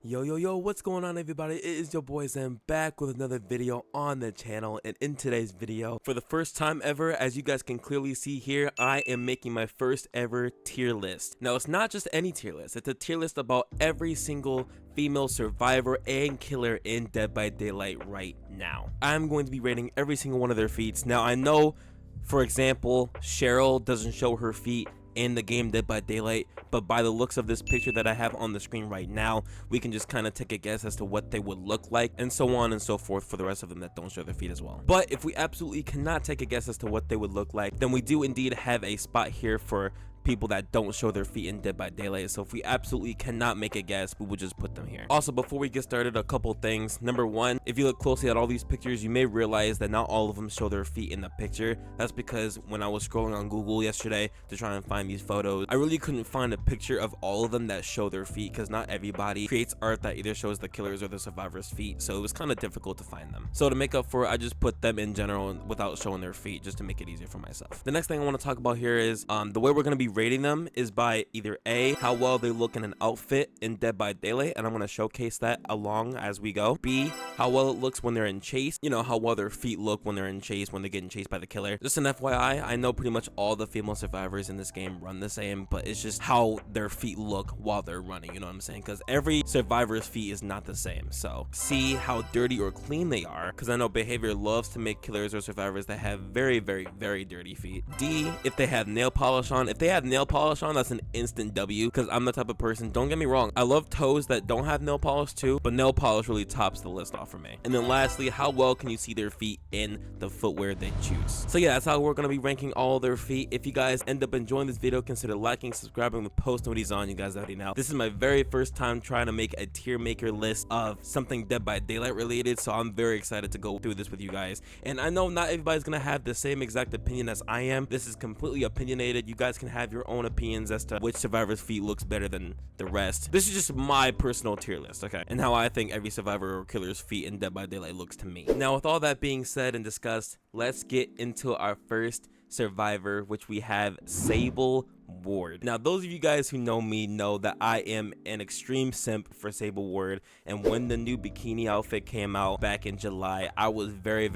Yo, what's going on, everybody? It is your boy Zam back with another video on the channel, and in today's video, for the first time ever, as you guys can clearly see here, I am making my first ever tier list. Now, it's not just any tier list, it's a tier list about every single female survivor and killer in Dead by Daylight right now. I'm going to be rating every single one of their feats. Now, I know, for example, Cheryl doesn't show her feat in the game Dead by Daylight, but by the looks of this picture that I have on the screen right now, we can just kind of take a guess as to what they would look like, and so on and so forth for the rest of them that don't show their feet as well. But if we absolutely cannot take a guess as to what they would look like, then we do indeed have a spot here for people that don't show their feet in Dead by Daylight. So if we absolutely cannot make a guess, we would just put them here. Also, before we get started, a couple things. Number one, if you look closely at all these pictures, you may realize that not all of them show their feet in the picture. That's because when I was scrolling on Google yesterday to try and find these photos, I really couldn't find a picture of all of them that show their feet, because not everybody creates art that either shows the killer's or the survivor's feet, so it was kind of difficult to find them. So to make up for it, I just put them in general without showing their feet, just to make it easier for myself. The next thing I want to talk about here is the way we're going to be rating them is by either A, how well they look in an outfit in Dead by Daylight, and I'm going to showcase that along as we go. B, how well it looks when they're in chase, you know, how well their feet look when they're in chase, when they're getting chased by the killer. Just an FYI, I know pretty much all the female survivors in this game run the same, but it's just how their feet look while they're running, you know what I'm saying? Because every survivor's feet is not the same. So C, how dirty or clean they are, because I know behavior loves to make killers or survivors that have very dirty feet. D, if they have nail polish on. If they have nail polish on, that's an instant W, because I'm the type of person, don't get me wrong, I love toes that don't have nail polish too, but nail polish really tops the list off for me. And then lastly, how well can you see their feet in the footwear they choose? So yeah, that's how we're going to be ranking all their feet. If you guys end up enjoying this video, consider liking, subscribing, the post notifications on. You guys already know this is my very first time trying to make a tier maker list of something Dead by Daylight related, so I'm very excited to go through this with you guys. And I know not everybody's gonna have the same exact opinion as I am. This is completely opinionated. You guys can have your own opinions as to which survivor's feet looks better than the rest. This is just my personal tier list, okay, and how I think every survivor or killer's feet in Dead by Daylight looks to me. Now, with all that being said and discussed, let's get into our first survivor, which we have Sable Ward. Now, those of you guys who know me know that I am an extreme simp for Sable Ward, and when the new bikini outfit came out back in July, I was very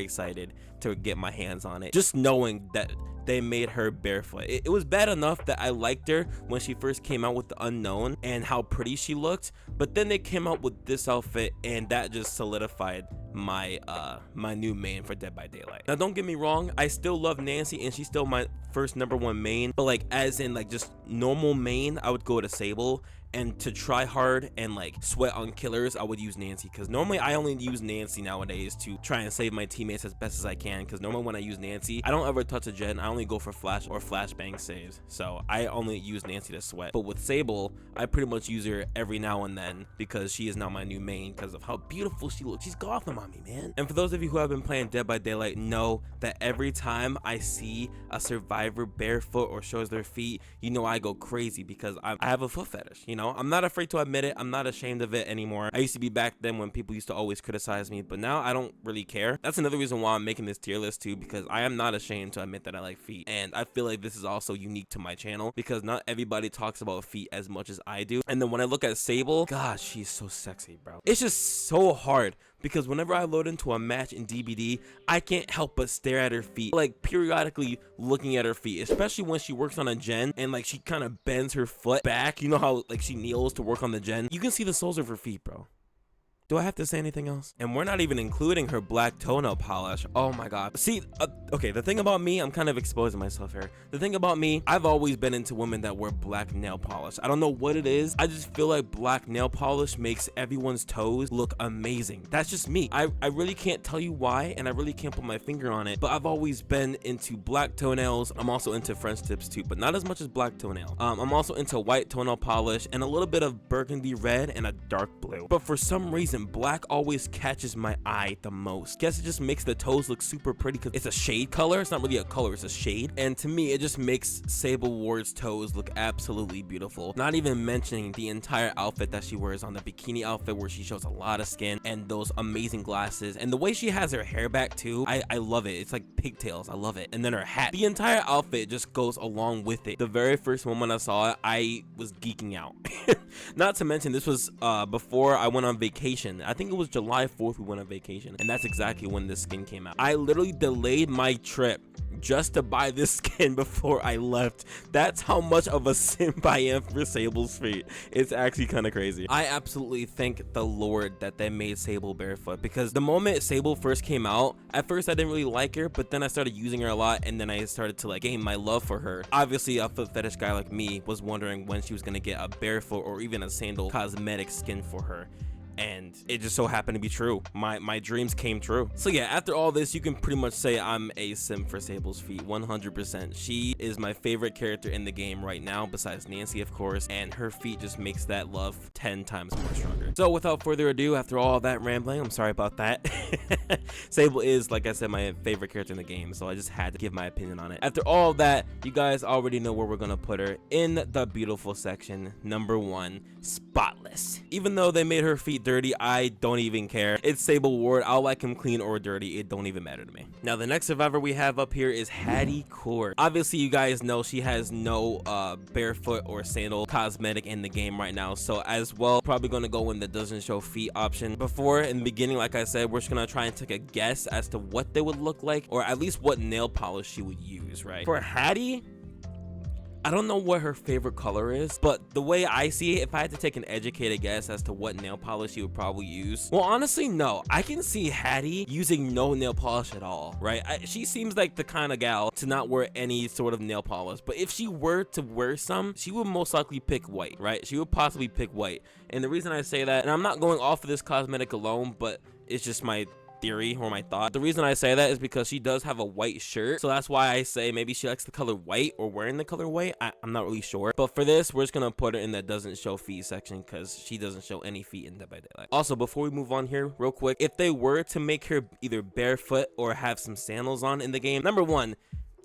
excited to get my hands on it, just knowing that they made her barefoot. It was bad enough that I liked her when she first came out with the Unknown and how pretty she looked, but then they came out with this outfit and that just solidified my my new main for Dead by Daylight. Now, don't get me wrong, I still love Nancy and she's still my first #1 main, but like as in like just normal main, I would go to Sable. And to try hard and like sweat on killers, I would use Nancy, because normally I only use Nancy nowadays to try and save my teammates as best as I can, because normally when I use Nancy, I don't ever touch a gen. I only go for flash or flashbang saves, so I only use Nancy to sweat. But with Sable, I pretty much use her every now and then because she is now my new main because of how beautiful she looks. She's Gotham on me, man. And for those of you who have been playing Dead by Daylight know that every time I see a survivor barefoot or shows their feet, you know I go crazy, because I have a foot fetish, you know. I'm not afraid to admit it. I'm not ashamed of it anymore. I used to be back then when people used to always criticize me, but now I don't really care. That's another reason why I'm making this tier list too, because I am not ashamed to admit that I like feet. And I feel like this is also unique to my channel, because not everybody talks about feet as much as I do. And then when I look at Sable, gosh, she's so sexy, bro. It's just so hard, because whenever I load into a match in DBD, I can't help but stare at her feet, like periodically looking at her feet, especially when she works on a gen and like she kind of bends her foot back. You know how like she kneels to work on the gen? You can see the soles of her feet, bro. Do I have to say anything else? And we're not even including her black toenail polish. Oh my god. See, okay, the thing about me, I'm kind of exposing myself here. The thing about me, I've always been into women that wear black nail polish. I don't know what it is. I just feel like black nail polish makes everyone's toes look amazing. That's just me. I really can't tell you why, and I really can't put my finger on it, but I've always been into black toenails. I'm also into French tips too, but not as much as black toenail. I'm also into white toenail polish and a little bit of burgundy red and a dark blue. But for some reason, reason, black always catches my eye the most. Guess it just makes the toes look super pretty because it's a shade color. It's not really a color, it's a shade. And to me, it just makes Sable Ward's toes look absolutely beautiful. Not even mentioning the entire outfit that she wears on the bikini outfit where she shows a lot of skin and those amazing glasses. And the way she has her hair back too, I love it. It's like pigtails, I love it. And then her hat. The entire outfit just goes along with it. The very first moment I saw it, I was geeking out. Not to mention, this was before I went on vacation. I think it was July 4th we went on vacation, and that's exactly when this skin came out. I literally delayed my trip just to buy this skin before I left. That's how much of a simp I am for Sable's feet. It's actually kind of crazy. I absolutely thank the Lord that they made Sable barefoot, because the moment Sable first came out, at first I didn't really like her, but then I started using her a lot, and then I started to like gain my love for her. Obviously, a foot fetish guy like me was wondering when she was gonna get a barefoot or even a sandal cosmetic skin for her. And it just so happened to be true. My dreams came true. So yeah, after all this, you can pretty much say I'm a simp for Sable's feet, 100%. She is my favorite character in the game right now, besides Nancy, of course, and her feet just makes that love 10 times more stronger. So without further ado, after all that rambling, I'm sorry about that. Sable is, like I said, my favorite character in the game, so I just had to give my opinion on it. After all that, you guys already know where we're gonna put her in the beautiful section. Number 1, spotless. Even though they made her feet dirty, I don't even care. It's Sable Ward. I'll like him clean or dirty. It don't even matter to me. Now, the next survivor we have up here is Haddie Kaur. Obviously, you guys know she has no barefoot or sandal cosmetic in the game right now. So as well, probably going to go in the doesn't show feet option. Before, in the beginning, like I said, we're just going to try and take a guess as to what they would look like, or at least what nail polish she would use, right? For Haddie, I don't know what her favorite color is, but the way I see it, if I had to take an educated guess as to what nail polish she would probably use, well, honestly, no. I can see Haddie using no nail polish at all, right? She seems like the kind of gal to not wear any sort of nail polish, but if she were to wear some, she would most likely pick white, right? She would possibly pick white. And the reason I say that, and I'm not going off of this cosmetic alone, but it's just my theory or my thought. The reason I say that is because she does have a white shirt, so that's why I say maybe she likes the color white or wearing the color white. I'm not really sure, but for this, we're just gonna put her in that doesn't show feet section because she doesn't show any feet in Dead by Daylight. Also, before we move on here real quick, if they were to make her either barefoot or have some sandals on in the game, number 1,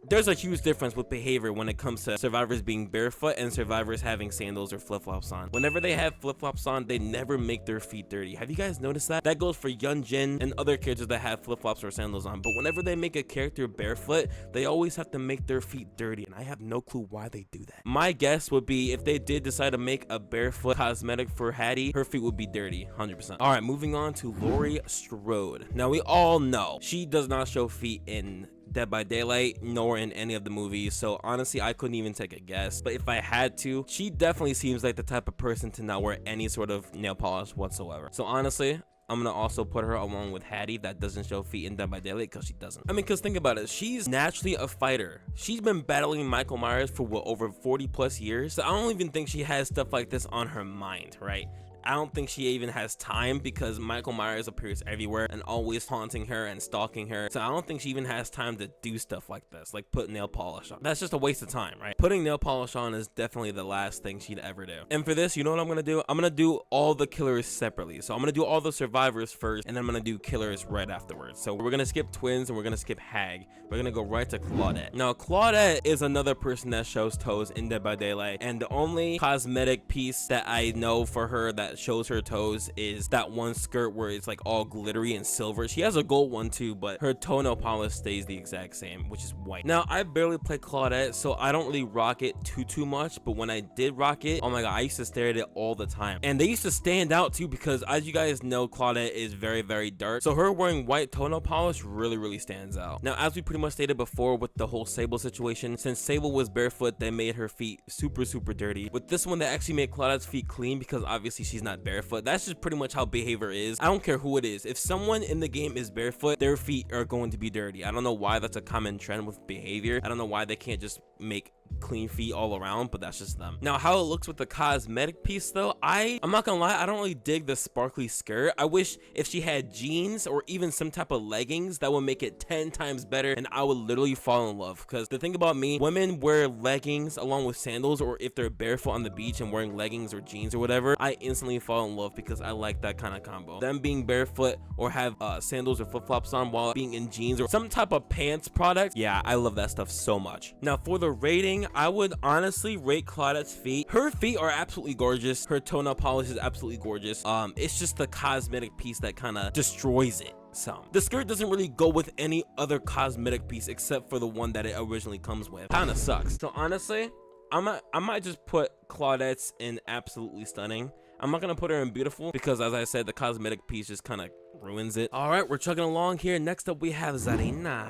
there's a huge difference with behavior when it comes to survivors being barefoot and survivors having sandals or flip-flops on. Whenever they have flip-flops on, they never make their feet dirty. Have you guys noticed that? That goes for Yun-Jin and other characters that have flip-flops or sandals on. But whenever they make a character barefoot, they always have to make their feet dirty, and I have no clue why they do that. My guess would be if they did decide to make a barefoot cosmetic for Haddie, her feet would be dirty, 100%. All right, moving on to Laurie Strode. Now, we all know she does not show feet in Dead by Daylight nor in any of the movies, so honestly I couldn't even take a guess. But if I had to, she definitely seems like the type of person to not wear any sort of nail polish whatsoever. So honestly, I'm gonna also put her along with Haddie that doesn't show feet in Dead by Daylight because she doesn't. I mean, because think about it, she's naturally a fighter. She's been battling Michael Myers for what, over 40 plus years? So I don't even think she has stuff like this on her mind, right? I don't think she even has time because Michael Myers appears everywhere and always haunting her and stalking her. So I don't think she even has time to do stuff like this, like put nail polish on. That's just a waste of time, right? Putting nail polish on is definitely the last thing she'd ever do. And for this, you know what I'm gonna do? I'm gonna do all the killers separately. So I'm gonna do all the survivors first, and then I'm gonna do killers right afterwards. So we're gonna skip twins and we're gonna skip Hag. We're gonna go right to Claudette. Now, Claudette is another person that shows toes in Dead by Daylight, and the only cosmetic piece that I know for her that shows her toes is that one skirt where it's like all glittery and silver. She has a gold one too, but her toenail polish stays the exact same, which is white. Now, I barely play Claudette, so I don't really rock it too much, but when I did rock it, oh my god, I used to stare at it all the time. And they used to stand out too because, as you guys know, Claudette is very dark, so her wearing white toenail polish really stands out. Now, as we pretty much stated before with the whole Sable situation, since Sable was barefoot, they made her feet super dirty. With this one, they actually made Claudette's feet clean because obviously she's not barefoot. That's just pretty much how behavior is. I don't care who it is. If someone in the game is barefoot, their feet are going to be dirty. I don't know why that's a common trend with behavior. I don't know why they can't just make clean feet all around, but that's just them. Now, how it looks with the cosmetic piece though, I'm not gonna lie, I don't really dig the sparkly skirt. I wish if she had jeans or even some type of leggings, that would make it 10 times better, and I would literally fall in love. Because the thing about me, women wear leggings along with sandals, or if they're barefoot on the beach and wearing leggings or jeans or whatever, I instantly fall in love because I like that kind of combo. Them being barefoot or have sandals or flip-flops on while being in jeans or some type of pants product, yeah, I love that stuff so much. Now for the rating, I would honestly rate Claudette's feet. Her feet are absolutely gorgeous. Her toenail polish is absolutely gorgeous. It's just the cosmetic piece that kind of destroys it. So the skirt doesn't really go with any other cosmetic piece except for the one that it originally comes with. Kind of sucks. So honestly, I might just put Claudette's in absolutely stunning. I'm not gonna put her in beautiful because, as I said, the cosmetic piece just kind of ruins it. All right, we're chugging along here. Next up we have Zarina,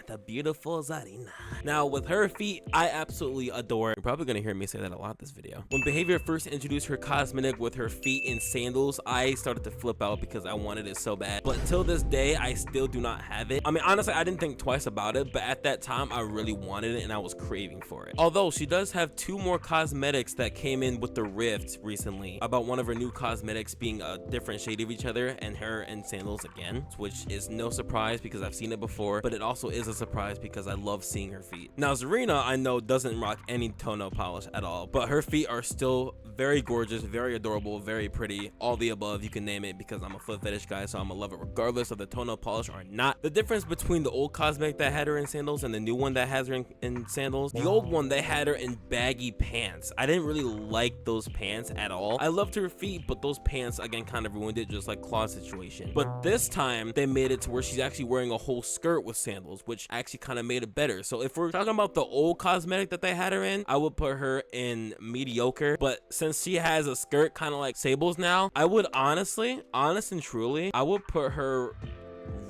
the beautiful Zarina. Now with her feet, I absolutely adore. You're probably gonna hear me say that a lot this video. When Behavior first introduced her cosmetic with her feet in sandals, I started to flip out because I wanted it so bad. But till this day, I still do not have it. I mean, honestly, I didn't think twice about it, but at that time, I really wanted it and I was craving for it. Although she does have 2 more cosmetics that came in with the Rift recently, about one of her new cosmetics being a different shade of each other, and her in sandals again, which is no surprise because I've seen it before, but it also is a surprise because I love seeing her feet. Now Zarina, I know, doesn't rock any toenail polish at all, but her feet are still very gorgeous, very adorable, very pretty, all the above, you can name it, because I'm a foot fetish guy, so I'm gonna love it regardless of the toenail polish or not. The difference between the old cosmetic that had her in sandals and the new one that has her in sandals, the old one, they had her in baggy pants. I didn't really like those pants at all. I loved her feet, but those pants again kind of ruined it, just like Claw's situation. But this time they made it to where she's actually wearing a whole skirt with sandals, which actually kind of made it better. So if we're talking about the old cosmetic that they had her in, I would put her in mediocre, but since she has a skirt kind of like Sable's now, I would honestly, honest and truly, I would put her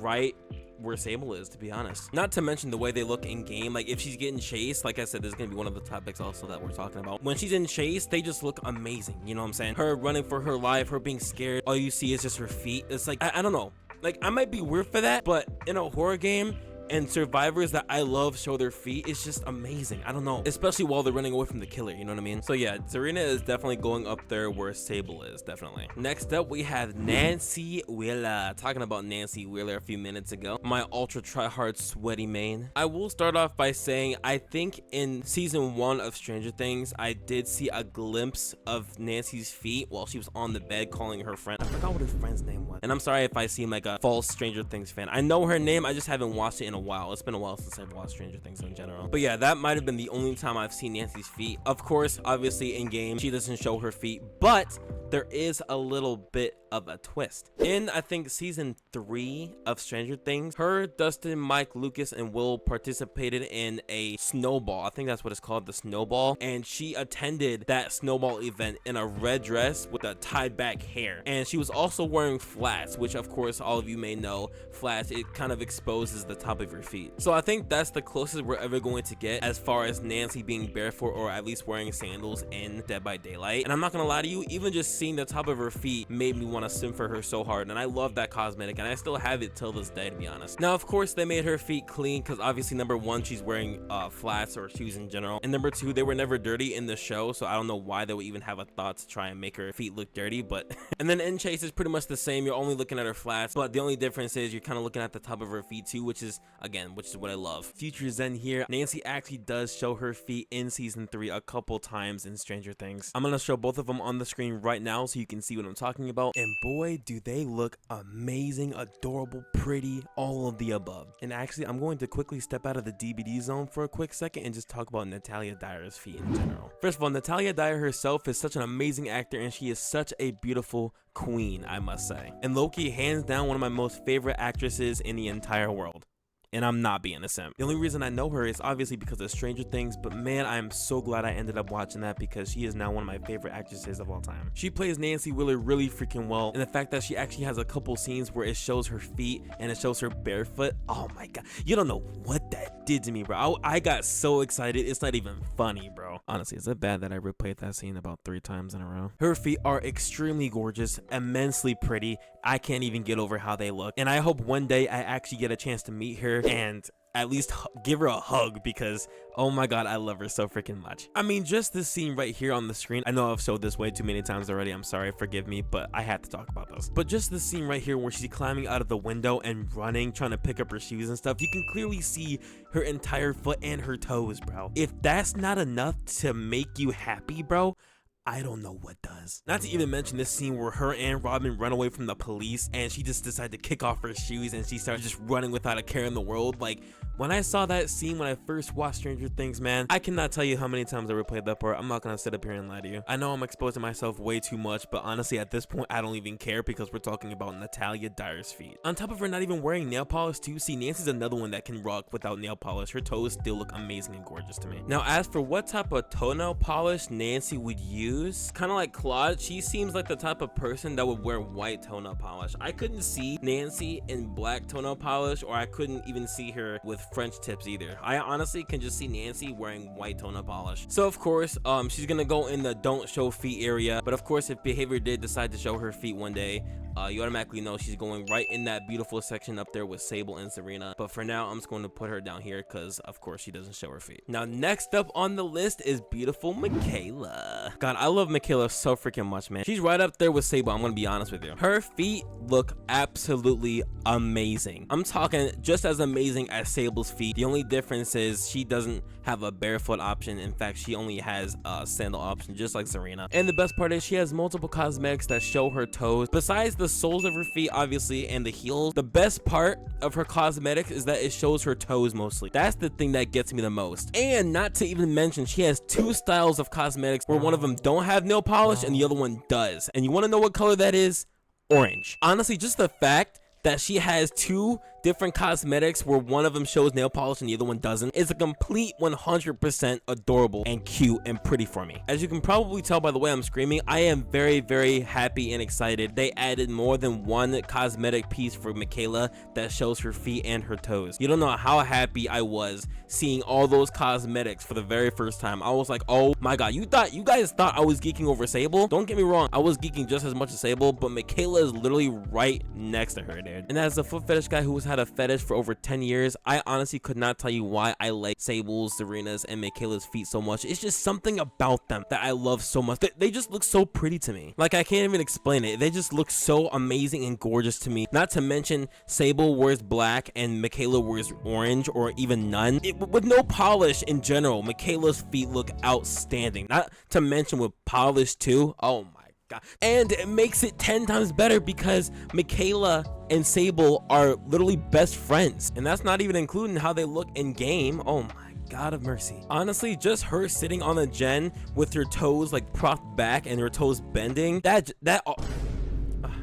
right where Sable is, to be honest. Not to mention the way they look in game. Like if she's getting chased, like I said, this is gonna be one of the topics also that we're talking about. When she's in chase, they just look amazing, you know what I'm saying? Her running for her life, her being scared, all you see is just her feet. It's like, I don't know, like I might be weird for that, but in a horror game and survivors that I love show their feet, it's just amazing. I don't know, especially while they're running away from the killer, you know what I mean? So yeah, Zarina is definitely going up there where Sable is, definitely. Next up we have Nancy Wheeler. Talking about Nancy Wheeler a few minutes ago, my ultra try-hard sweaty main. I will start off by saying I think in season 1 of Stranger Things, I did see a glimpse of Nancy's feet while she was on the bed calling her friend. I forgot what her friend's name was, and I'm sorry if I seem like a false Stranger Things fan. I know her name, I just haven't watched it in a while. It's been a while since I've watched Stranger Things in general. But yeah, that might have been the only time I've seen Nancy's feet. Of course, obviously in game, she doesn't show her feet, but there is a little bit of a twist. In, I think, season 3 of Stranger Things, her, Dustin, Mike, Lucas, and Will participated in a snowball. I think that's what it's called, the snowball. And she attended that snowball event in a red dress with a tied back hair. And she was also wearing flats, which of course all of you may know, flats, it kind of exposes the top of your feet. So I think that's the closest we're ever going to get as far as Nancy being barefoot or at least wearing sandals in Dead by Daylight. And I'm not gonna lie to you, even just seeing the top of her feet made me want to sim for her so hard, and I love that cosmetic and I still have it till this day, to be honest. Now of course they made her feet clean because obviously number 1, she's wearing flats or shoes in general, and number 2, they were never dirty in the show, so I don't know why they would even have a thought to try and make her feet look dirty. But and then in Chase is pretty much the same, you're only looking at her flats, but the only difference is you're kind of looking at the top of her feet too, which is what I love. Future Zen here, Nancy actually does show her feet in season 3 a couple times in Stranger Things. I'm gonna show both of them on the screen right now so you can see what I'm talking about, and boy do they look amazing, adorable, pretty, all of the above. And actually I'm going to quickly step out of the DBD zone for a quick second and just talk about Natalia Dyer's feet in general. First of all, Natalia Dyer herself is such an amazing actor and she is such a beautiful queen, I must say. And low-key, hands down, one of my most favorite actresses in the entire world. And I'm not being a simp. The only reason I know her is obviously because of Stranger Things, but man, I am so glad I ended up watching that because she is now one of my favorite actresses of all time. She plays Nancy Wheeler really freaking well, and the fact that she actually has a couple scenes where it shows her feet and it shows her barefoot, oh my god, you don't know what that did to me, bro. I got so excited, it's not even funny, bro. Honestly, is it bad that I replayed that scene about 3 times in a row? Her feet are extremely gorgeous, immensely pretty. I can't even get over how they look, and I hope one day I actually get a chance to meet her and at least give her a hug, because oh my god, I love her so freaking much. I mean, just this scene right here on the screen, I know I've showed this way too many times already, I'm sorry, forgive me, but I had to talk about this. But just this scene right here where she's climbing out of the window and running, trying to pick up her shoes and stuff, you can clearly see her entire foot and her toes, bro. If that's not enough to make you happy, bro, I don't know what does. Not to even mention this scene where her and Robin run away from the police and she just decided to kick off her shoes and she started just running without a care in the world. Like, when I saw that scene when I first watched Stranger Things, man, I cannot tell you how many times I replayed that part. I'm not gonna sit up here and lie to you. I know I'm exposing myself way too much, but honestly at this point I don't even care, because we're talking about Natalia Dyer's feet. On top of her not even wearing nail polish too, see, Nancy's another one that can rock without nail polish. Her toes still look amazing and gorgeous to me. Now as for what type of toenail polish Nancy would use, kind of like Claude, she seems like the type of person that would wear white toenail polish. I couldn't see Nancy in black toenail polish, or I couldn't even see her with French tips either. I honestly can just see Nancy wearing white toenail polish. So of course, she's gonna go in the don't show feet area, but of course if Behavior did decide to show her feet one day, you automatically know she's going right in that beautiful section up there with Sable and Zarina. But for now, I'm just going to put her down here because, of course, she doesn't show her feet. Now, next up on the list is beautiful Mikaela. God, I love Mikaela so freaking much, man. She's right up there with Sable, I'm going to be honest with you. Her feet look absolutely amazing. I'm talking just as amazing as Sable's feet. The only difference is she doesn't have a barefoot option. In fact, she only has a sandal option, just like Zarina. And the best part is she has multiple cosmetics that show her toes. Besides the soles of her feet, obviously, and the heels, the best part of her cosmetics is that it shows her toes mostly. That's the thing that gets me the most. And not to even mention, she has two styles of cosmetics where one of them don't have nail polish and the other one does. And you want to know what color that is? Orange. Honestly, just the fact that she has two different cosmetics where one of them shows nail polish and the other one doesn't is a complete 100% adorable and cute and pretty for me. As you can probably tell by the way I'm screaming, I am very, very happy and excited. They added more than one cosmetic piece for Mikaela that shows her feet and her toes. You don't know how happy I was seeing all those cosmetics for the very first time. I was like, oh my god, you guys thought I was geeking over Sable? Don't get me wrong, I was geeking just as much as Sable, but Mikaela is literally right next to her, dude. And as a foot fetish guy who has had a fetish for over 10 years, I honestly could not tell you why I like Sable's, Zarina's, and Mikaela's feet so much. It's just something about them that I love so much. They just look so pretty to me. Like, I can't even explain it. They just look so amazing and gorgeous to me. Not to mention, Sable wears black and Mikaela wears orange or even none. With no polish in general, Mikaela's feet look outstanding. Not to mention with polish too. Oh my god. And it makes it 10 times better because Mikaela and Sable are literally best friends, and that's not even including how they look in game. Oh my god of mercy. Honestly, just her sitting on a gen with her toes like propped back and her toes bending,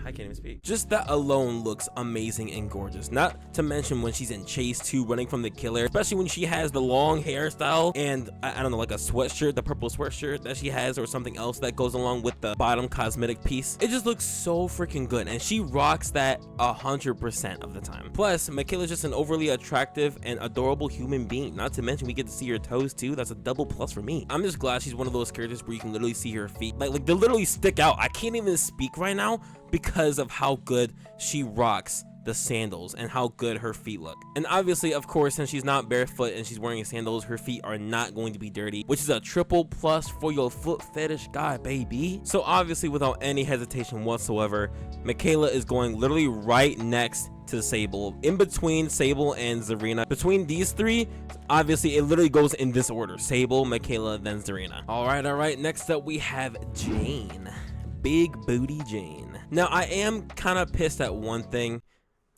I can't even speak. Just that alone looks amazing and gorgeous. Not to mention when she's in chase too, running from the killer, especially when she has the long hairstyle and I don't know, like a sweatshirt, the purple sweatshirt that she has or something else that goes along with the bottom cosmetic piece. It just looks so freaking good, and she rocks that 100% of the time. Plus, Mikaela's just an overly attractive and adorable human being. Not to mention we get to see her toes too. That's a double plus for me. I'm just glad she's one of those characters where you can literally see her feet. Like they literally stick out. I can't even speak right now because of how good she rocks the sandals and how good her feet look. And obviously, of course, since she's not barefoot and she's wearing sandals, her feet are not going to be dirty, which is a triple plus for your foot fetish guy, baby. So obviously, without any hesitation whatsoever, Mikaela is going literally right next to Sable, in between Sable and Zarina. Between these three, obviously it literally goes in this order: Sable, Mikaela, then Zarina. All right, next up we have Jane. Big booty Jane. Now, I am kind of pissed at one thing.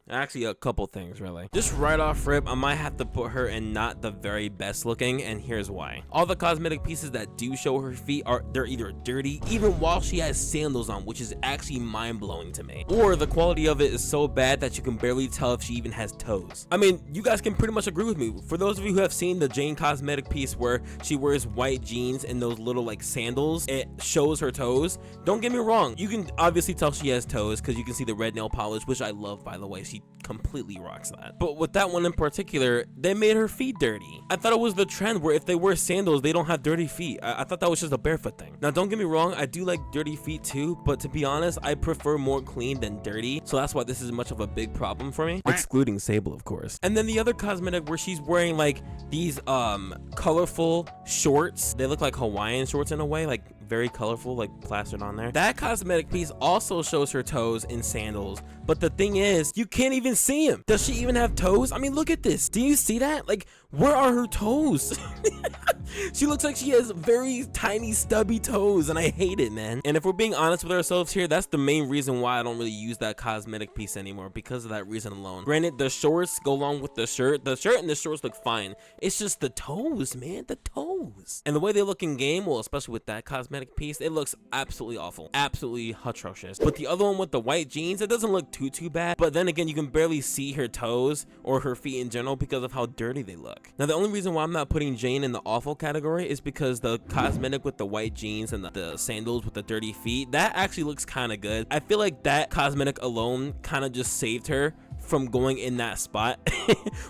Actually, a couple things, really. Just right off rip, I might have to put her in not the very best looking, and here's why. All the cosmetic pieces that do show her feet they're either dirty, even while she has sandals on, which is actually mind-blowing to me. Or the quality of it is so bad that you can barely tell if she even has toes. I mean, you guys can pretty much agree with me. For those of you who have seen the Jane cosmetic piece where she wears white jeans and those little like sandals, it shows her toes. Don't get me wrong, you can obviously tell she has toes because you can see the red nail polish, which I love, by the way. She she completely rocks that. But with that one in particular, they made her feet dirty. I thought it was the trend where if they wear sandals, they don't have dirty feet. I thought that was just a barefoot thing. Now, don't get me wrong, I do like dirty feet too, but to be honest, I prefer more clean than dirty. So that's why this is much of a big problem for me, excluding Sable, of course. And then the other cosmetic where she's wearing like these colorful shorts. They look like Hawaiian shorts in a way, like very colorful, like plastered on there. That cosmetic piece also shows her toes in sandals, but the thing is, you can't even see them. Does she even have toes? I mean, look at this. Do you see that? Like, where are her toes? She looks like she has very tiny stubby toes, and I hate it, man. And if we're being honest with ourselves here, that's the main reason why I don't really use that cosmetic piece anymore, because of that reason alone. Granted, the shorts go along with the shirt. The shirt and the shorts look fine. It's just the toes, man, the toes. And the way they look in game, well, especially with that cosmetic piece, it looks absolutely awful, absolutely atrocious. But the other one with the white jeans, it doesn't look too bad, but then again, you can barely see her toes or her feet in general because of how dirty they look. Now, the only reason why I'm not putting Jane in the awful category is because the cosmetic with the white jeans and the sandals with the dirty feet, that actually looks kind of good. I feel like that cosmetic alone kind of just saved her from going in that spot,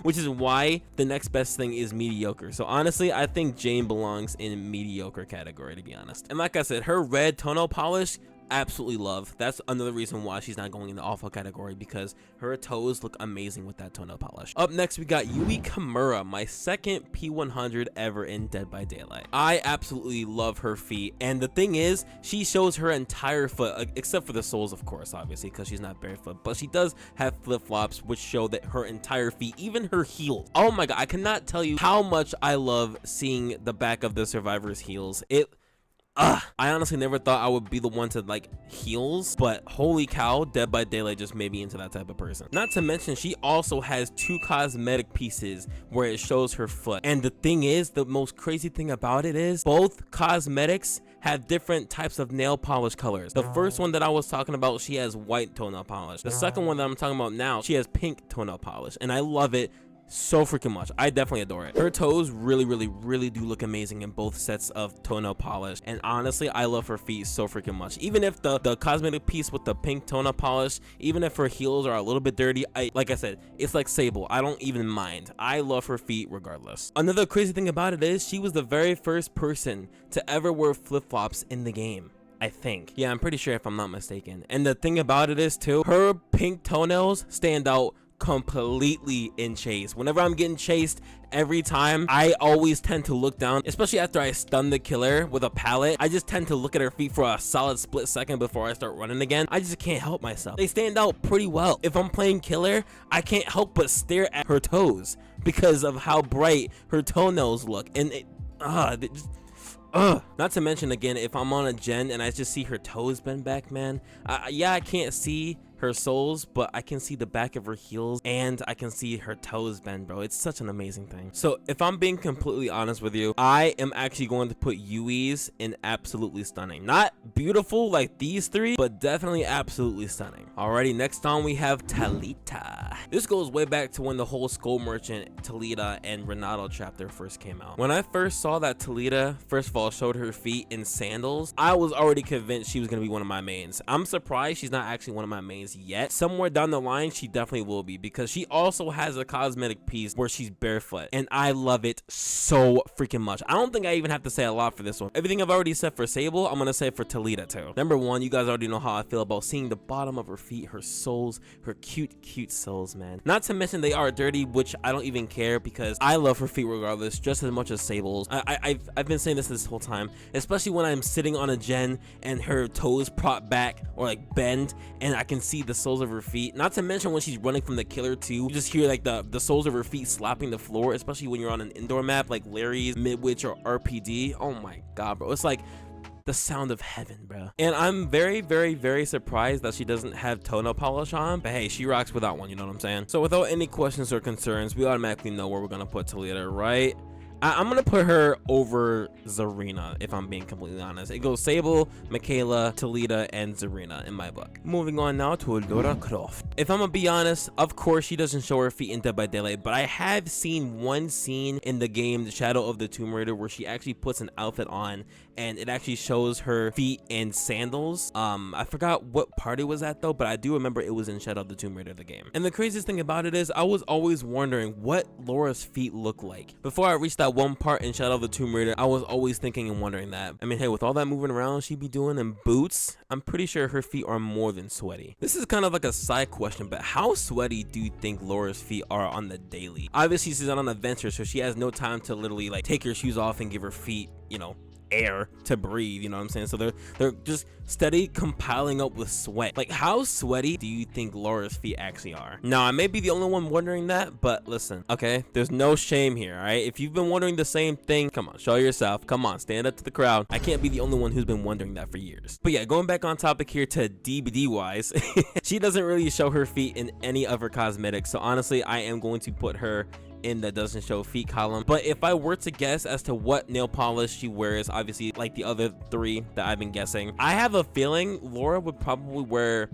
which is why the next best thing is mediocre. So honestly, I think Jane belongs in mediocre category, to be honest. And like I said, her red toenail polish, absolutely love. That's another reason why she's not going in the awful category, because her toes look amazing with that toenail polish. Up next, we got Yui Kimura, my second P100 ever in Dead by Daylight. I absolutely love her feet, and the thing is, she shows her entire foot, except for the soles, of course, obviously, because she's not barefoot, but she does have flip-flops, which show that her entire feet, even her heels. Oh my god, I cannot tell you how much I love seeing the back of the survivor's heels. I honestly never thought I would be the one to like heels, but holy cow, Dead by Daylight just made me into that type of person. Not to mention, she also has two cosmetic pieces where it shows her foot. And the thing is, the most crazy thing about it is both cosmetics have different types of nail polish colors. The first one that I was talking about, she has white toenail polish. The second one that I'm talking about now, she has pink toenail polish, and I love it so freaking much. I definitely adore it. Her toes really do look amazing in both sets of toenail polish, and honestly, I love her feet so freaking much. Even if the cosmetic piece with the pink toenail polish, even if her heels are a little bit dirty, like I said, it's like Sable, I don't even mind. I love her feet regardless. Another crazy thing about it is she was the very first person to ever wear flip-flops in the game, I think. Yeah, I'm pretty sure, if I'm not mistaken. And the thing about it is too, her pink toenails stand out completely in chase. Whenever I'm getting chased, every time, I always tend to look down, especially after I stun the killer with a pallet. I just tend to look at her feet for a solid split second before I start running again. I just can't help myself. They stand out pretty well. If I'm playing killer, I can't help but stare at her toes because of how bright her toenails look, and not to mention, again, if I'm on a gen and I just see her toes bend back, man, yeah, I can't see her soles, but I can see the back of her heels and I can see her toes bend, bro. It's such an amazing thing. So if I'm being completely honest with you, I am actually going to put Yui's in absolutely stunning. Not beautiful like these three, but definitely absolutely stunning. Alrighty, next on we have Thalita. This goes way back to when the whole Skull Merchant, Thalita, and Renato chapter first came out. When I first saw that Thalita, first of all, showed her feet in sandals, I was already convinced she was going to be one of my mains. I'm surprised she's not actually one of my mains yet. Somewhere down the line, she definitely will be, because she also has a cosmetic piece where she's barefoot, and I love it so freaking much. I don't think I even have to say a lot for this one. Everything I've already said for Sable, I'm gonna say for Thalita too. Number one, you guys already know how I feel about seeing the bottom of her feet, her soles, her cute soles, man. Not to mention they are dirty, which I don't even care, because I love her feet regardless, just as much as Sable's. I've been saying this whole time, especially when I'm sitting on a gen and her toes prop back or like bend, and I can see the soles of her feet. Not to mention when she's running from the killer too, you just hear like the soles of her feet slapping the floor, especially when you're on an indoor map like Larry's, Midwich, or RPD. Oh my god, bro, it's like the sound of heaven, bro. And I'm very surprised that she doesn't have toenail polish on, but hey, she rocks without one, you know what I'm saying? So without any questions or concerns, we automatically know where we're gonna put Thalita, right I'm gonna put her over Zarina, if I'm being completely honest. It goes Sable, Mikaela, Thalita, and Zarina in my book. Moving on now to Lara Croft. If I'm gonna be honest, of course she doesn't show her feet in Dead by Daylight, but I have seen one scene in the game, The Shadow of the Tomb Raider, where she actually puts an outfit on and it actually shows her feet in sandals. I forgot what part it was at though, but I do remember it was in Shadow of the Tomb Raider, the game. And the craziest thing about it is I was always wondering what Laura's feet look like. Before I reached that one part in Shadow of the Tomb Raider, I was always thinking and wondering that. I mean, hey, with all that moving around she be doing in boots, I'm pretty sure her feet are more than sweaty. This is kind of like a side question, but how sweaty do you think Laura's feet are on the daily? Obviously she's on an adventure, so she has no time to literally like take her shoes off and give her feet, you know, air to breathe, you know what I'm saying? So they're just steady compiling up with sweat. Like, how sweaty do you think Laura's feet actually are? Now, I may be the only one wondering that, but listen, okay, there's no shame here, all right? If you've been wondering the same thing, come on, show yourself. Come on, stand up to the crowd. I can't be the only one who's been wondering that for years. But yeah, going back on topic here to DBD wise, she doesn't really show her feet in any of her cosmetics, so honestly I am going to put her in the doesn't show feet column. But if I were to guess as to what nail polish she wears, obviously like the other three that I've been guessing, I have a feeling Laura would probably wear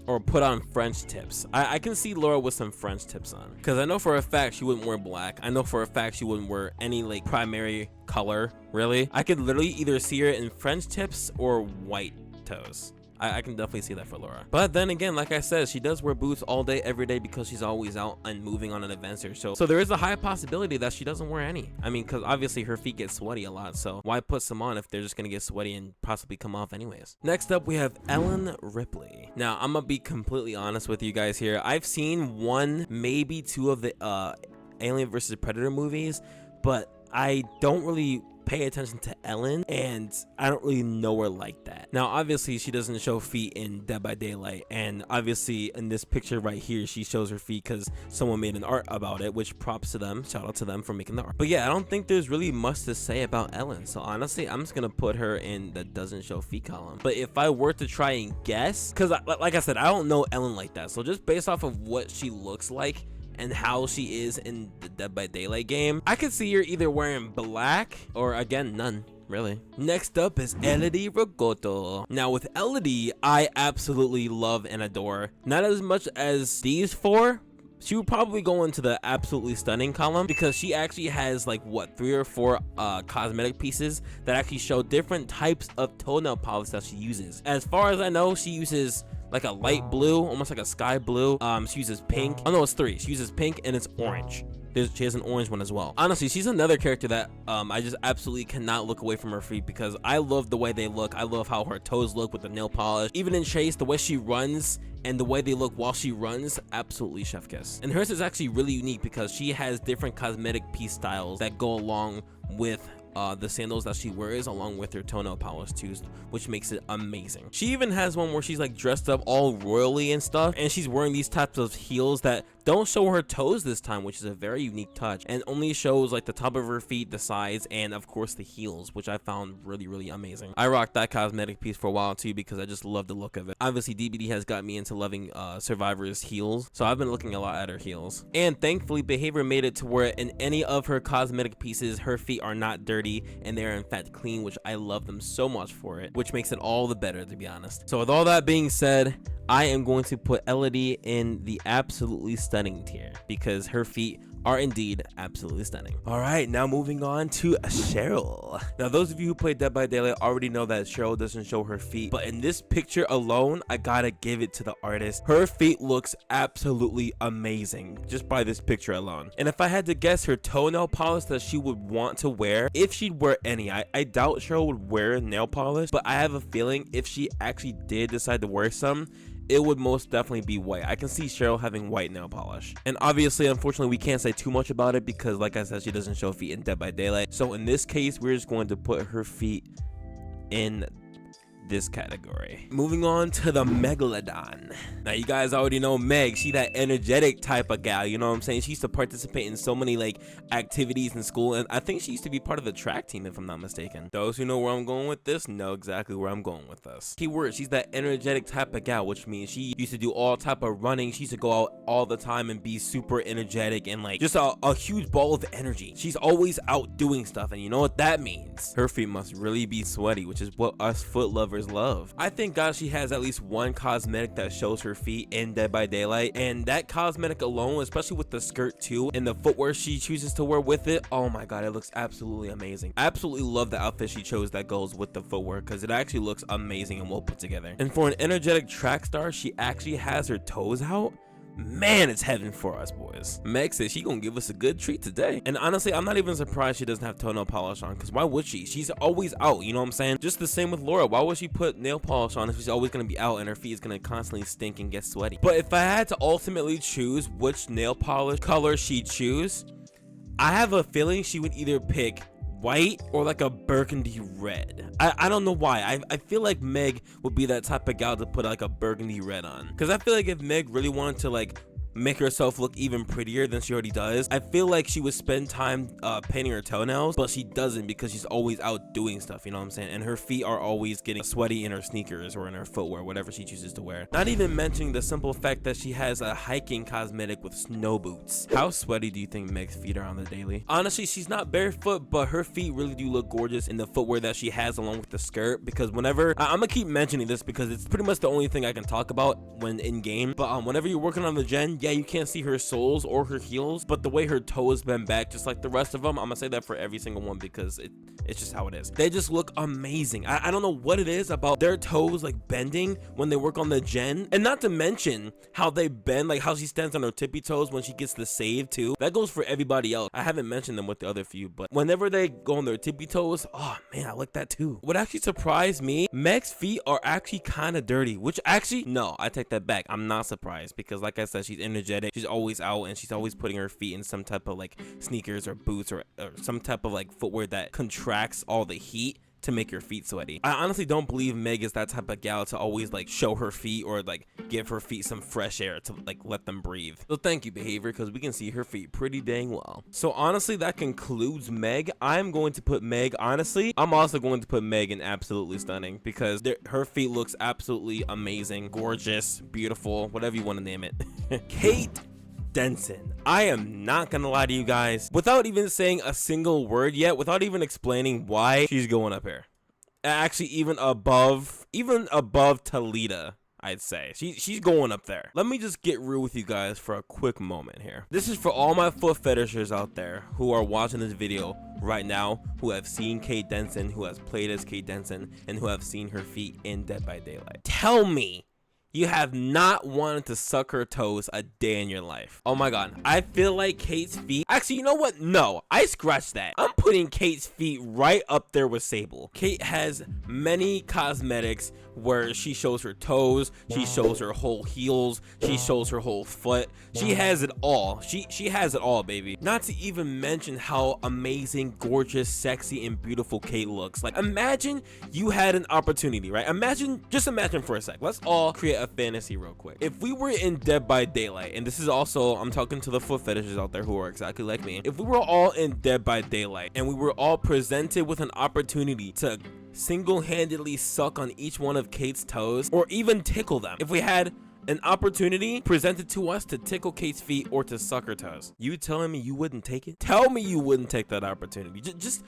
or put on French tips. I can see Laura with some French tips on, because I know for a fact she wouldn't wear black. I know for a fact she wouldn't wear any like primary color, really. I could literally either see her in French tips or white toes. I can definitely see that for Laura. But then again, like I said, she does wear boots all day, every day, because she's always out and moving on an adventure. So there is a high possibility that she doesn't wear any. I mean, because obviously her feet get sweaty a lot. So why put some on if they're just going to get sweaty and possibly come off anyways? Next up, we have Ellen Ripley. Now, I'm going to be completely honest with you guys here. I've seen one, maybe two of the Alien vs. Predator movies, but I don't really pay attention to Ellen, and I don't really know her like that. Now, obviously, she doesn't show feet in Dead by Daylight, and obviously in this picture right here, she shows her feet because someone made an art about it, which props to them. Shout out to them for making the art. But yeah, I don't think there's really much to say about Ellen, so honestly, I'm just gonna put her in the doesn't show feet column. But if I were to try and guess, because like I said, I don't know Ellen like that, so just based off of what she looks like and how she is in the Dead by Daylight game, I could see her either wearing black or, again, none, really. Next up is Elodie Rakoto. Now, with Elodie, I absolutely love and adore. Not as much as these four. She would probably go into the absolutely stunning column, because she actually has like what, 3 or 4 cosmetic pieces that actually show different types of toenail polish that she uses. As far as I know, she uses like a light blue, almost like a sky blue. She uses pink. Oh no, it's 3. She uses pink and it's orange. She has an orange one as well. Honestly, she's another character that I just absolutely cannot look away from her feet, because I love the way they look. I love how her toes look with the nail polish. Even in Chase, the way she runs and the way they look while she runs, absolutely chef kiss. And hers is actually really unique because she has different cosmetic piece styles that go along with the sandals that she wears, along with her toenail polish too, which makes it amazing. She even has one where she's like dressed up all royally and stuff, and she's wearing these types of heels that don't show her toes this time, which is a very unique touch, and only shows like the top of her feet, the sides, and of course the heels, which I found really amazing. I rocked that cosmetic piece for a while too, because I just love the look of it. Obviously DBD has got me into loving Survivor's heels, so I've been looking a lot at her heels. And thankfully 𝗏𝗏𝗏𝗏 made it to where in any of her cosmetic pieces, her feet are not dirty and they are in fact clean, which I love them so much for it, which makes it all the better, to be honest. So with all that being said, I am going to put Elodie in the absolutely stunning tier, because her feet are indeed absolutely stunning. All right, now moving on to Cheryl. Now, those of you who played Dead by Daylight already know that Cheryl doesn't show her feet, but in this picture alone, I gotta give it to the artist. Her feet looks absolutely amazing just by this picture alone. And if I had to guess her toenail polish that she would want to wear, if she'd wear any, I doubt Cheryl would wear nail polish, but I have a feeling if she actually did decide to wear some, it would most definitely be white. I can see Cheryl having white nail polish. And obviously, unfortunately, we can't say too much about it because, like I said, she doesn't show feet in Dead by Daylight. So in this case, we're just going to put her feet in this category. Moving on to the Megalodon. Now you guys already know Meg, she that energetic type of gal, you know what I'm saying? She used to participate in so many like activities in school, and I think she used to be part of the track team if I'm not mistaken. Those who know where I'm going with this know exactly where I'm going with this. Keyword, she's that energetic type of gal, which means she used to do all type of running. She used to go out all the time and be super energetic and like just a huge ball of energy. She's always out doing stuff, and you know what that means? Her feet must really be sweaty, which is what us foot lovers love. I think God, she has at least one cosmetic that shows her feet in Dead by Daylight, and that cosmetic alone, especially with the skirt too and the footwear she chooses to wear with it, oh my god, it looks absolutely amazing. I absolutely love the outfit she chose that goes with the footwear because it actually looks amazing and well put together. And for an energetic track star, she actually has her toes out. Man, it's heaven for us boys. Meg says she gonna give us a good treat today. And honestly, I'm not even surprised she doesn't have toenail polish on, because why would she? She's always out, you know what I'm saying? Just the same with Laura. Why would she put nail polish on if she's always gonna be out and her feet is gonna constantly stink and get sweaty? But if I had to ultimately choose which nail polish color she'd choose, I have a feeling she would either pick white or like a burgundy red. I don't know why. I feel like Meg would be that type of gal to put like a burgundy red on, because I feel like if Meg really wanted to like make herself look even prettier than she already does, I feel like she would spend time painting her toenails, but she doesn't because she's always out doing stuff, you know what I'm saying? And her feet are always getting sweaty in her sneakers or in her footwear, whatever she chooses to wear. Not even mentioning the simple fact that she has a hiking cosmetic with snow boots. How sweaty do you think Meg's feet are on the daily? Honestly, she's not barefoot, but her feet really do look gorgeous in the footwear that she has along with the skirt, because whenever I'm gonna keep mentioning this because it's pretty much the only thing I can talk about when in game, but whenever you're working on the gen, yeah, you can't see her soles or her heels, but the way her toes bend back just like the rest of them, I'm gonna say that for every single one because it's just how it is. They just look amazing. I don't know what it is about their toes like bending when they work on the gen, and not to mention how they bend, like how she stands on her tippy toes when she gets the save too. That goes for everybody else. I haven't mentioned them with the other few, but whenever they go on their tippy toes, oh man, I like that too. What actually surprised me, Meg's feet are actually kind of dirty, which actually, no, I take that back. I'm not surprised because like I said, she's energetic. She's always out and she's always putting her feet in some type of like sneakers or boots or some type of like footwear that contracts all the heat to make your feet sweaty. I honestly don't believe Meg is that type of gal to always like show her feet or like give her feet some fresh air to like let them breathe. So thank you, behavior, because we can see her feet pretty dang well. So honestly, that concludes Meg. I'm going to put Meg, honestly, I'm also going to put Meg in absolutely stunning because her feet looks absolutely amazing, gorgeous, beautiful, whatever you want to name it. Kate Denson. I am not gonna lie to you guys, without even saying a single word yet, without even explaining why she's going up here. Actually, even above Thalita, I'd say. She's going up there. Let me just get real with you guys for a quick moment here. This is for all my foot fetishers out there who are watching this video right now, who have seen Kate Denson, who has played as Kate Denson, and who have seen her feet in Dead by Daylight. Tell me you have not wanted to suck her toes a day in your life. Oh my god, I feel like Kate's feet, actually, you know what? No, I scratched that. I'm putting Kate's feet right up there with Sable. Kate has many cosmetics where she shows her toes, she shows her whole heels, she shows her whole foot. She has it all. She has it all, baby. Not to even mention how amazing, gorgeous, sexy, and beautiful Kate looks. Like, imagine you had an opportunity, right? Just imagine for a sec. Let's all create a fantasy real quick. If we were in Dead by Daylight, and this is also, I'm talking to the foot fetishes out there who are exactly like me. If we were all in Dead by Daylight and we were all presented with an opportunity to single-handedly suck on each one of Kate's toes or even tickle them, if we had an opportunity presented to us to tickle Kate's feet or to suck her toes, you telling me you wouldn't take it? Tell me you wouldn't take that opportunity. Just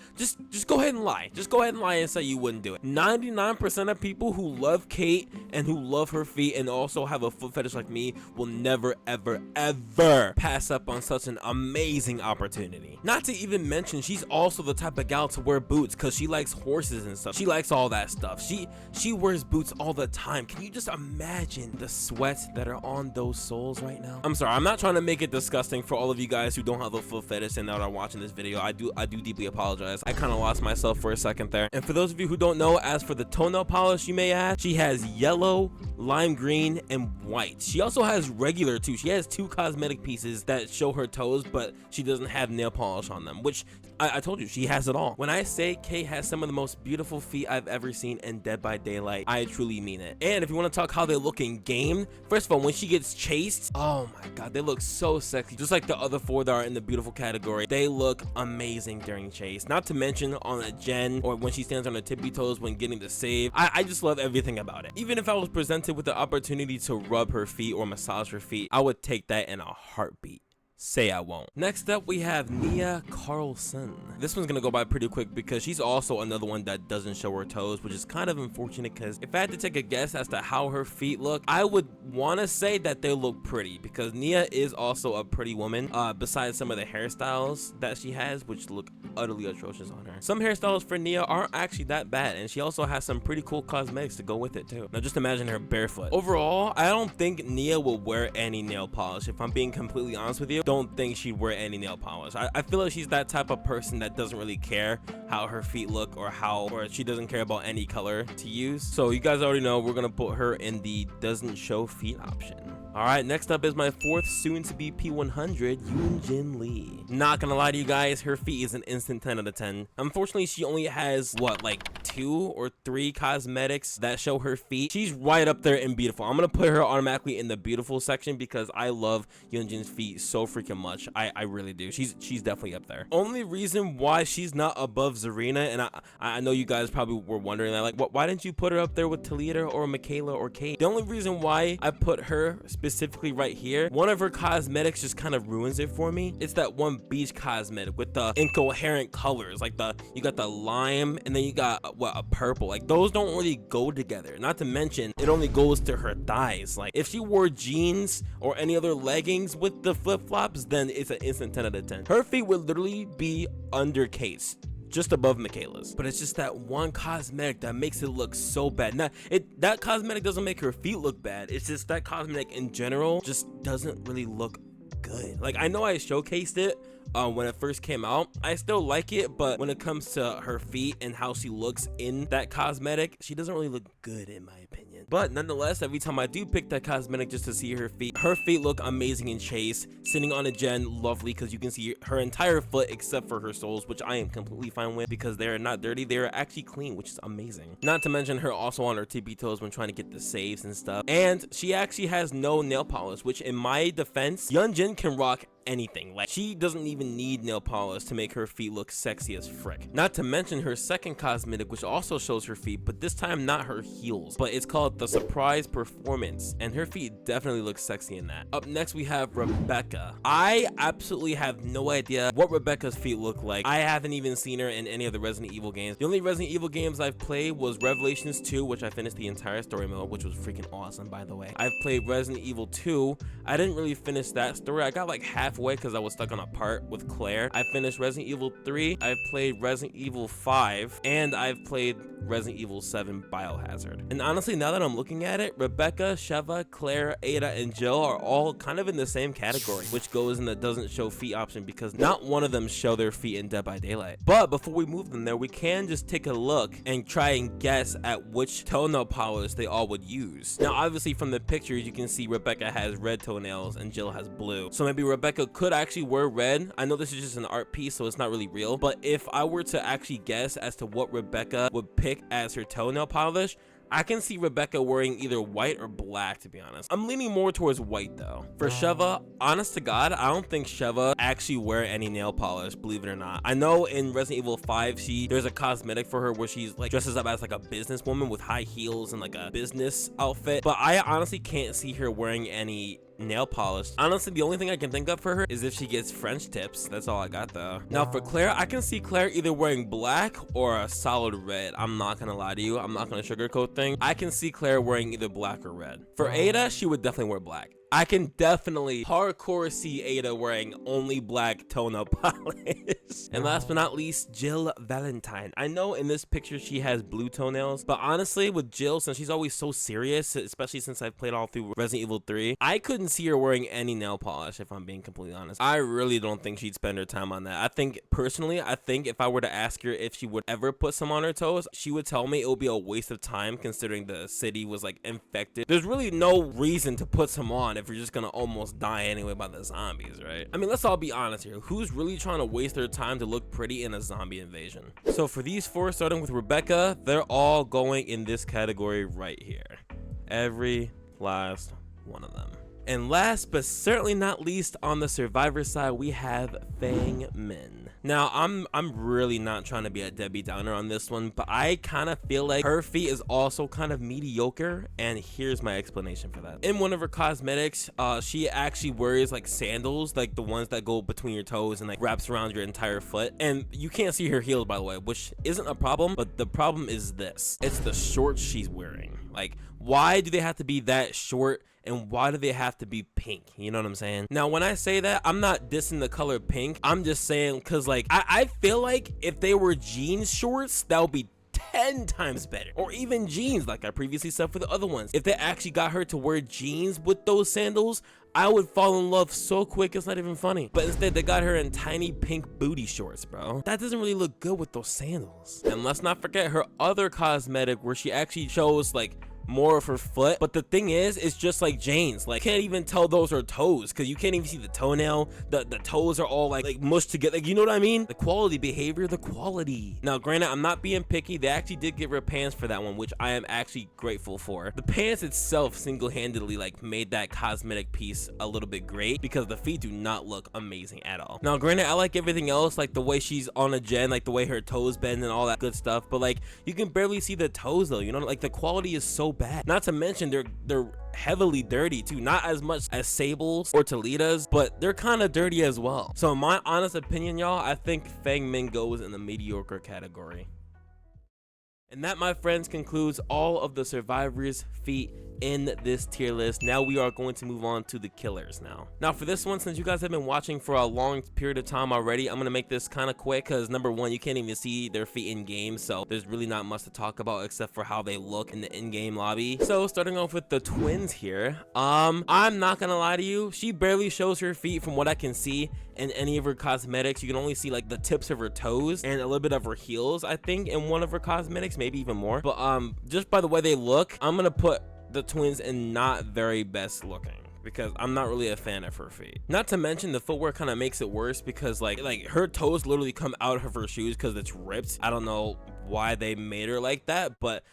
go ahead and lie. Just go ahead and lie and say you wouldn't do it. 99% of people who love Kate and who love her feet and also have a foot fetish like me will never, ever, ever pass up on such an amazing opportunity. Not to even mention, she's also the type of gal to wear boots because she likes horses and stuff. She likes all that stuff. She wears boots all the time. Can you just imagine the sweat that are on those soles right now? I'm sorry, I'm not trying to make it disgusting for all of you guys who don't have a foot fetish and that are watching this video. I do deeply apologize. I kind of lost myself for a second there. And for those of you who don't know, as for the toenail polish, you may ask, she has yellow, lime green, and white. She also has regular too. She has two cosmetic pieces that show her toes, but she doesn't have nail polish on them, which I told you, she has it all. When I say Kate has some of the most beautiful feet I've ever seen in Dead by Daylight, I truly mean it. And if you want to talk how they look in game, first of all, when she gets chased, oh my god, they look so sexy. Just like the other 4 that are in the beautiful category, they look amazing during chase. Not to mention on a gen, or when she stands on her tippy toes when getting the save. I just love everything about it. Even if I was presented with the opportunity to rub her feet or massage her feet, I would take that in a heartbeat. Say I won't. Next up, we have Nea Karlsson. This one's gonna go by pretty quick because she's also another one that doesn't show her toes, which is kind of unfortunate because if I had to take a guess as to how her feet look, I would want to say that they look pretty because Nea is also a pretty woman, besides some of the hairstyles that she has, which look utterly atrocious on her. Some hairstyles for Nea aren't actually that bad, and she also has some pretty cool cosmetics to go with it too. Now just imagine her barefoot. Overall, I don't think Nea will wear any nail polish. If I'm being completely honest with you, don't think she'd wear any nail polish. I feel like she's that type of person that doesn't really care how her feet look or she doesn't care about any color to use. So you guys already know we're gonna put her in the doesn't show feet option. All right, next up is my 4th soon-to-be P100, Yun-Jin Lee. Not gonna lie to you guys, her feet is an instant 10 out of 10. Unfortunately, she only has, what, like 2 or 3 cosmetics that show her feet. She's right up there in beautiful. I'm gonna put her automatically in the beautiful section because I love Yun-Jin's feet so freaking much. I really do. She's definitely up there. Only reason why she's not above Zarina, and I know you guys probably were wondering that, like, why didn't you put her up there with Thalita or Mikaela or Kate? The only reason why I put her specifically right here, one of her cosmetics just kind of ruins it for me. It's that one beach cosmetic with the incoherent colors, like you got the lime and then you got a purple. Like those don't really go together. Not to mention it only goes to her thighs. Like if she wore jeans or any other leggings with the flip-flops, then it's an instant 10 out of 10. Her feet would literally be under Kate's, just above Mikaela's, but it's just that one cosmetic that makes it look so bad. Now, that cosmetic doesn't make her feet look bad. It's just that cosmetic in general just doesn't really look good. Like I know I showcased it when it first came out. I still like it, but when it comes to her feet and how she looks in that cosmetic, she doesn't really look good in my opinion. But nonetheless, every time I do pick that cosmetic just to see her feet look amazing in chase. Sitting on a gen, lovely, because you can see her entire foot except for her soles, which I am completely fine with because they are not dirty. They are actually clean, which is amazing. Not to mention her also on her tippy toes when trying to get the saves and stuff. And she actually has no nail polish, which in my defense, Yun-Jin can rock anything. Like she doesn't even need nail polish to make her feet look sexy as frick. Not to mention her second cosmetic, which also shows her feet, but this time not her heels, but it's called the Surprise Performance, and her feet definitely look sexy in that. Up next we have Rebecca. I absolutely have no idea what Rebecca's feet look like. I haven't even seen her in any of the Resident Evil games. The only Resident Evil games I've played was Revelations 2, which I finished the entire story mode, which was freaking awesome, by the way. I've played Resident Evil 2. I didn't really finish that story. I got like halfway because I was stuck on a part with Claire. I finished Resident Evil 3. I've played Resident Evil 5, and I've played Resident Evil 7 Biohazard. And honestly, now that I'm looking at it, Rebecca, Sheva, Claire, Ada, and Jill are all kind of in the same category, which goes in the doesn't show feet option because not one of them show their feet in Dead by Daylight. But before we move them there, we can just take a look and try and guess at which toenail polish they all would use. Now, obviously from the pictures, you can see Rebecca has red toenails and Jill has blue. So maybe Rebecca could actually wear red. I know this is just an art piece, so it's not really real. But if I were to actually guess as to what Rebecca would pick as her toenail polish, I can see Rebecca wearing either white or black, to be honest. I'm leaning more towards white though. For Sheva, honest to God, I don't think Sheva actually wear any nail polish, believe it or not. I know in Resident Evil 5, there's a cosmetic for her where she's like dresses up as like a businesswoman with high heels and like a business outfit, but I honestly can't see her wearing any nail polish. Honestly, the only thing I can think of for her is if she gets French tips. That's all I got though. Now for Claire, I can see Claire either wearing black or a solid red. I'm not gonna lie to you. I'm not gonna sugarcoat things. I can see Claire wearing either black or red. For Ada, she would definitely wear black. I can definitely hardcore see Ada wearing only black toenail polish. And last but not least, Jill Valentine. I know in this picture she has blue toenails, but honestly with Jill, since she's always so serious, especially since I've played all through Resident Evil 3, I couldn't see her wearing any nail polish if I'm being completely honest. I really don't think she'd spend her time on that. I think personally, if I were to ask her if she would ever put some on her toes, she would tell me it would be a waste of time considering the city was like infected. There's really no reason to put some on if you're just gonna almost die anyway by the zombies, right? I mean, let's all be honest here. Who's really trying to waste their time to look pretty in a zombie invasion? So for these four, starting with Rebecca, they're all going in this category right here. Every last one of them. And last but certainly not least, on the survivor side, we have Feng Min. Now, I'm really not trying to be a Debbie Downer on this one, but I kind of feel like her feat is also kind of mediocre, and here's my explanation for that. In one of her cosmetics, she actually wears like sandals, like the ones that go between your toes and like wraps around your entire foot, and you can't see her heels, by the way, which isn't a problem, but the problem is this. It's the shorts she's wearing. Like, why do they have to be that short? And why do they have to be pink? You know what I'm saying? Now, when I say that, I'm not dissing the color pink. I'm just saying because, like, I feel like if they were jeans shorts, that would be 10 times better. Or even jeans, like I previously said for the other ones. If they actually got her to wear jeans with those sandals, I would fall in love so quick, it's not even funny. But instead, they got her in tiny pink booty shorts, bro. That doesn't really look good with those sandals. And let's not forget her other cosmetic where she actually shows, like, more of her foot, but the thing is, it's just like Jane's. Like, can't even tell those are toes because you can't even see the toenail. The toes are all like mushed together. Like, you know what I mean? The quality behavior, the quality. Now, granted, I'm not being picky. They actually did give her pants for that one, which I am actually grateful for. The pants itself single-handedly like made that cosmetic piece a little bit great because the feet do not look amazing at all. Now, granted, I like everything else, like the way she's on a gen, like the way her toes bend and all that good stuff, but like you can barely see the toes though, you know, like the quality is so bad. Not to mention they're heavily dirty too, not as much as Sable's or Thalita's, but they're kind of dirty as well. So in my honest opinion, y'all, I think Feng Min goes in the mediocre category. And that, my friends, concludes all of the survivors' feat in this tier list. Now we are going to move on to the killers now for this one, since you guys have been watching for a long period of time already, I'm gonna make this kind of quick because number one, you can't even see their feet in game, so there's really not much to talk about except for how they look in the in-game lobby. So starting off with the twins here, I'm not gonna lie to you, she barely shows her feet from what I can see in any of her cosmetics. You can only see like the tips of her toes and a little bit of her heels, I think, in one of her cosmetics, maybe even more. But just by the way they look, I'm gonna put the twins in not very best looking because I'm not really a fan of her feet. Not to mention the footwear kind of makes it worse because like her toes literally come out of her shoes because it's ripped. I don't know why they made her like that, but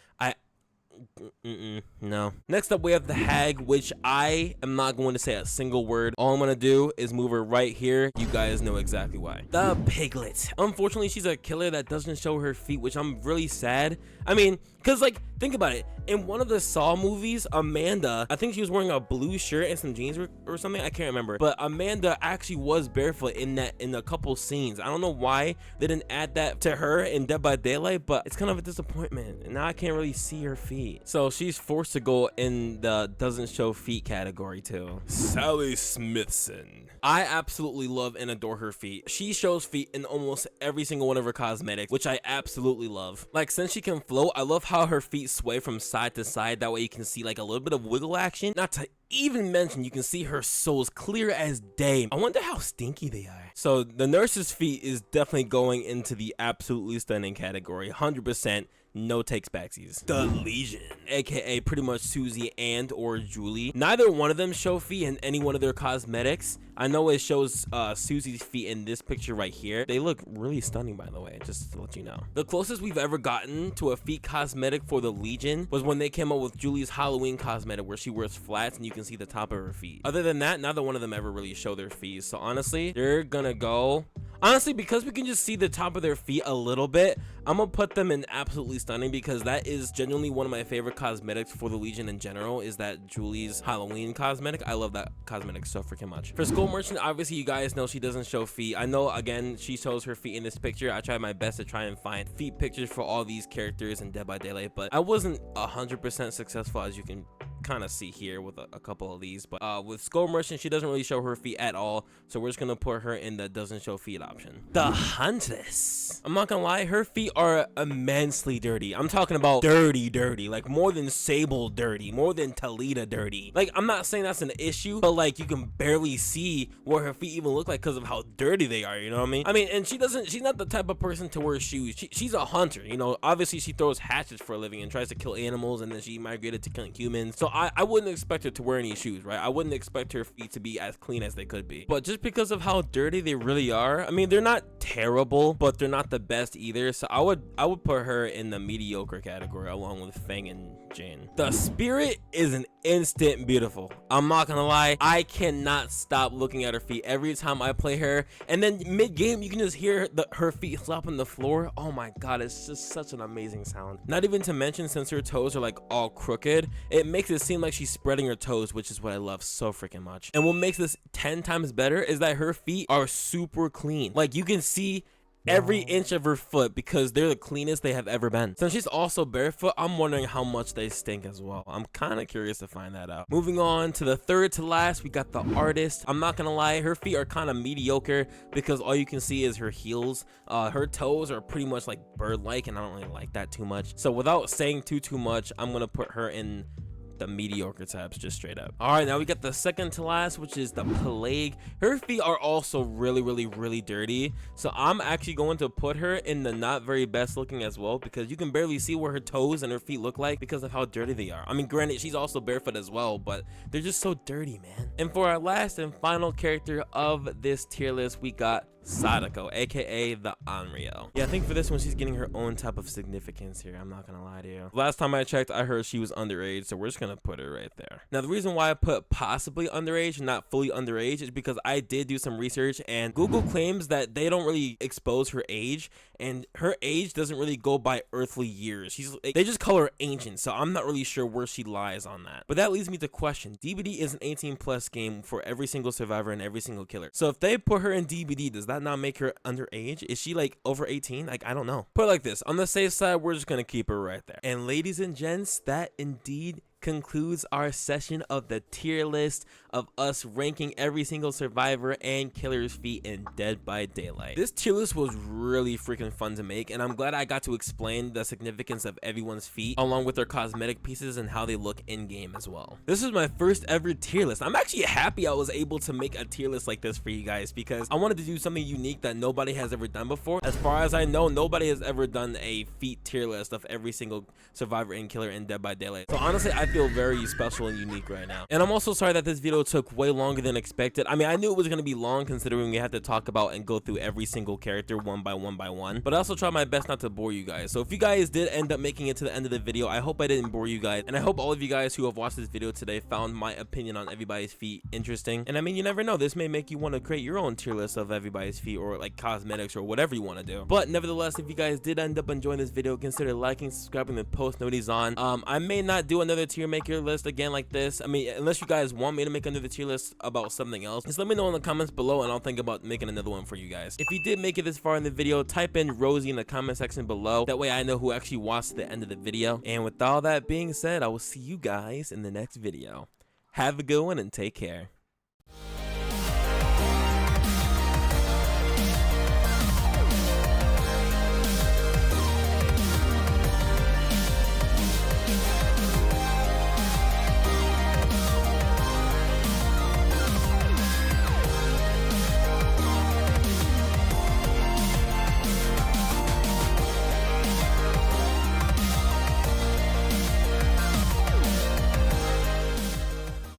no. Next up, we have the hag, which I am not going to say a single word. All I'm gonna do is move her right here. You guys know exactly why. The piglet. Unfortunately, she's a killer that doesn't show her feet, which I'm really sad. I mean, because like, think about it. In one of the Saw movies, Amanda, I think she was wearing a blue shirt and some jeans or something. I can't remember. But Amanda actually was barefoot in a couple scenes. I don't know why they didn't add that to her in Dead by Daylight, but it's kind of a disappointment. And now I can't really see her feet. So she's forced to go in the doesn't show feet category too. Sally Smithson. I absolutely love and adore her feet. She shows feet in almost every single one of her cosmetics, which I absolutely love. Like, since she can float, I love how her feet sway from side to side. That way you can see like a little bit of wiggle action. Not to even mention, you can see her soles clear as day. I wonder how stinky they are. So the nurse's feet is definitely going into the absolutely stunning category. 100%. No takes backsies. The Legion, aka pretty much Susie and or Julie. Neither one of them show feet in any one of their cosmetics. I know it shows Susie's feet in this picture right here. They look really stunning, by the way, just to let you know. The closest we've ever gotten to a feet cosmetic for the Legion was when they came up with Julie's Halloween cosmetic, where she wears flats and you can see the top of her feet. Other than that, neither one of them ever really show their feet. So honestly, they're gonna go... Honestly, because we can just see the top of their feet a little bit, I'm gonna put them in absolutely stunning because that is genuinely one of my favorite cosmetics for the Legion in general, is that Julie's Halloween cosmetic. I love that cosmetic so freaking much. For Skull Merchant, obviously you guys know she doesn't show feet. I know, again, she shows her feet in this picture. I tried my best to try and find feet pictures for all these characters in Dead by Daylight, but I wasn't 100% successful, as you can kind of see here with a couple of these. But with Skull Merchant, she doesn't really show her feet at all, so we're just gonna put her in the doesn't show feet option. The Huntress. I'm not gonna lie, her feet are immensely dirty. I'm talking about dirty, like more than Sable dirty, more than Thalita dirty. Like, I'm not saying that's an issue, but like you can barely see what her feet even look like because of how dirty they are, you know what I mean? And she's not the type of person to wear shoes. She's a hunter, you know. Obviously she throws hatchets for a living and tries to kill animals, and then she migrated to killing humans. So So I wouldn't expect her to wear any shoes, right? I wouldn't expect her feet to be as clean as they could be. But just because of how dirty they really are, I mean, they're not terrible, but they're not the best either. So I would put her in the mediocre category along with Feng and Jin. The spirit is an instant beautiful. I'm not gonna lie, I cannot stop looking at her feet every time I play her, and then mid-game you can just hear her feet slapping the floor. Oh my god, it's just such an amazing sound. Not even to mention, since her toes are like all crooked, it makes it seem like she's spreading her toes, which is what I love so freaking much. And what makes this 10 times better is that her feet are super clean. Like, you can see every inch of her foot because they're the cleanest they have ever been. Since she's also barefoot, I'm wondering how much they stink as well. I'm kind of curious to find that out. Moving on to the third to last, we got the artist. I'm not gonna lie, her feet are kind of mediocre because all you can see is her heels. Her toes are pretty much like bird-like, and I don't really like that too much. So without saying too much, I'm gonna put her in the mediocre types, just straight up. All right, now we got the second to last, which is the 𝗞𝗟𝗥𝗩𝗢𝗥𝗦. Her feet are also really dirty, so I'm actually going to put her in the not very best looking as well, because you can barely see where her toes and her feet look like because of how dirty they are. I mean, granted, she's also barefoot as well, but they're just so dirty, man. And for our last and final character of this tier list, we got Sadako, aka the Onryo. Yeah, I think for this one she's getting her own type of significance here. I'm not gonna lie to you. Last time I checked, I heard she was underage, so we're just gonna put her right there. Now, the reason why I put possibly underage and not fully underage is because I did do some research, and Google claims that they don't really expose her age, and her age doesn't really go by earthly years. They just call her ancient, so I'm not really sure where she lies on that. But that leads me to question, DBD is an 18+ game for every single survivor and every single killer. So if they put her in DBD, does that not make her underage? Is she like over 18? Like, I don't know. Put it like this, on the safe side, we're just gonna keep her right there. And ladies and gents, that indeed concludes our session of the tier list of us ranking every single survivor and killer's feet in Dead by Daylight. This tier list was really freaking fun to make, and I'm glad I got to explain the significance of everyone's feet along with their cosmetic pieces and how they look in game as well. This is my first ever tier list. I'm actually happy I was able to make a tier list like this for you guys, because I wanted to do something unique that nobody has ever done before. As far as I know, nobody has ever done a feet tier list of every single survivor and killer in Dead by Daylight. So honestly, I feel very special and unique right now. And I'm also sorry that this video took way longer than expected. I mean, I knew it was going to be long considering we had to talk about and go through every single character one by one, but I also tried my best not to bore you guys. So if you guys did end up making it to the end of the video, I hope I didn't bore you guys, and I hope all of you guys who have watched this video today found my opinion on everybody's feet interesting. And I mean, you never know, this may make you want to create your own tier list of everybody's feet, or like cosmetics, or whatever you want to do. But nevertheless, if you guys did end up enjoying this video, consider liking, subscribing, and post notifications on. I may not do another tier maker list again like this. I mean, unless you guys want me to make another tier list about something else, just let me know in the comments below and I'll think about making another one for you guys. If you did make it this far in the video, type in Rosie in the comment section below. That way I know who actually watched to the end of the video. And with all that being said, I will see you guys in the next video. Have a good one and take care.